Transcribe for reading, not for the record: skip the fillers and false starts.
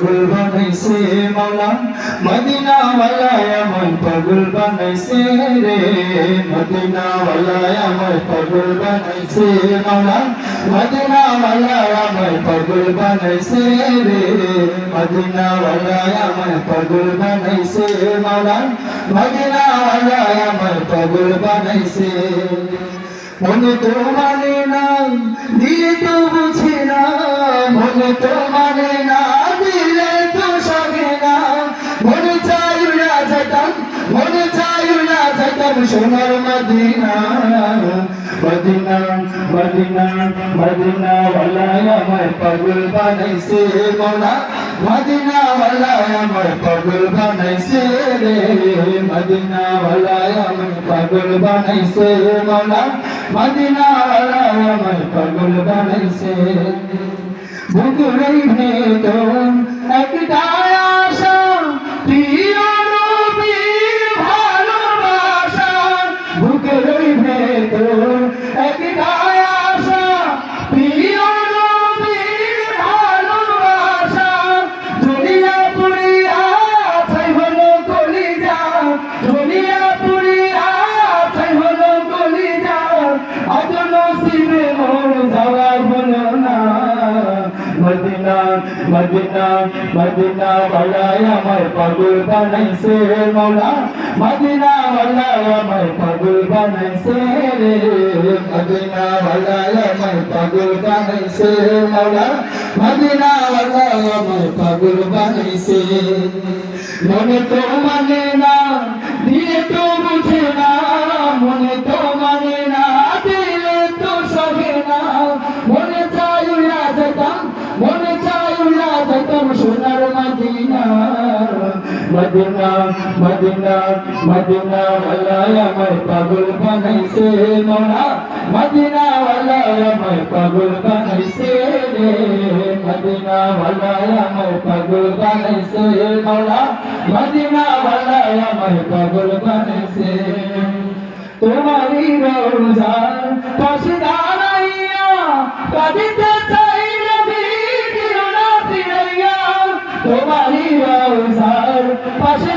পাগল বানাইছে মাওলা মদিনা ওয়ালা আমায় পাগল বানাইছে রে মদিনা ওয়ালা আমায় পাগল বানাইছে মাওলা মদিনা ওয়ালা আমায় পাগল বানাইছে রে মদিনা ওয়ালা আমায় পাগল বানাইছে মাওলা মদিনা ওয়ালা আমায় পাগল বানাইছে মনে তো মানে না দিলে তো বুঝে না মনে তো মানে না দিলে তো সহে না মনে চাই উড়া যেতাম সোনার মদিনা মদিনা মদিনা মদিনা ওয়ালা আমায় পাগল বানাইছে মাওলা মদিনা ওয়ালা আমায় পাগল বানাইছে রে মদিনা ওয়ালা আমায় পাগল বানাইছে মাওলা মদিনা ওয়ালা আমায় পাগল বানাইছে বুকের ভেতর একটা আশা প্রিয় নবীর ভালোবাসা বুকের ভেতর একটা আশা প্রিয় নবীর ভালোবাসা দুনিয়া পুরিয়া ছাই হলো কলিজা দুনিয়া পুরিয়া ছাই হলো কলিজা আজ নসিবে মোর যাওয়া হলো না মদিনা মদিনা মদিনা ওয়ালা আমায় পাগল বানাইছে মাওলা মদিনা ওয়ালা আমায় পাগল বানাইছে রে মদিনা ওয়ালা আমায় পাগল বানাইছে মাওলা মদিনা ওয়ালা আমায় পাগল বানাইছে মনে তো মানে না দিলে তো বুঝে না মনে তো মানে না দিলে তো সহে না মনে চাই উড়া যেতাম সোনার মদিনা মদিনা মদিনা মদিনা ওয়ালা আমায় পাগল বানাইছে মাওলা মদিনা ওয়ালা আমায় পাগল বানাইছে রে মদিনা ওয়ালা আমায় পাগল বানাইছে মাওলা মদিনা ওয়ালা আমায় পাগল বানাইছে তোমারই রওজার পাশে দাঁড়াইয়া কাঁদিতে চাই নবী তোমারই রওজার পাশে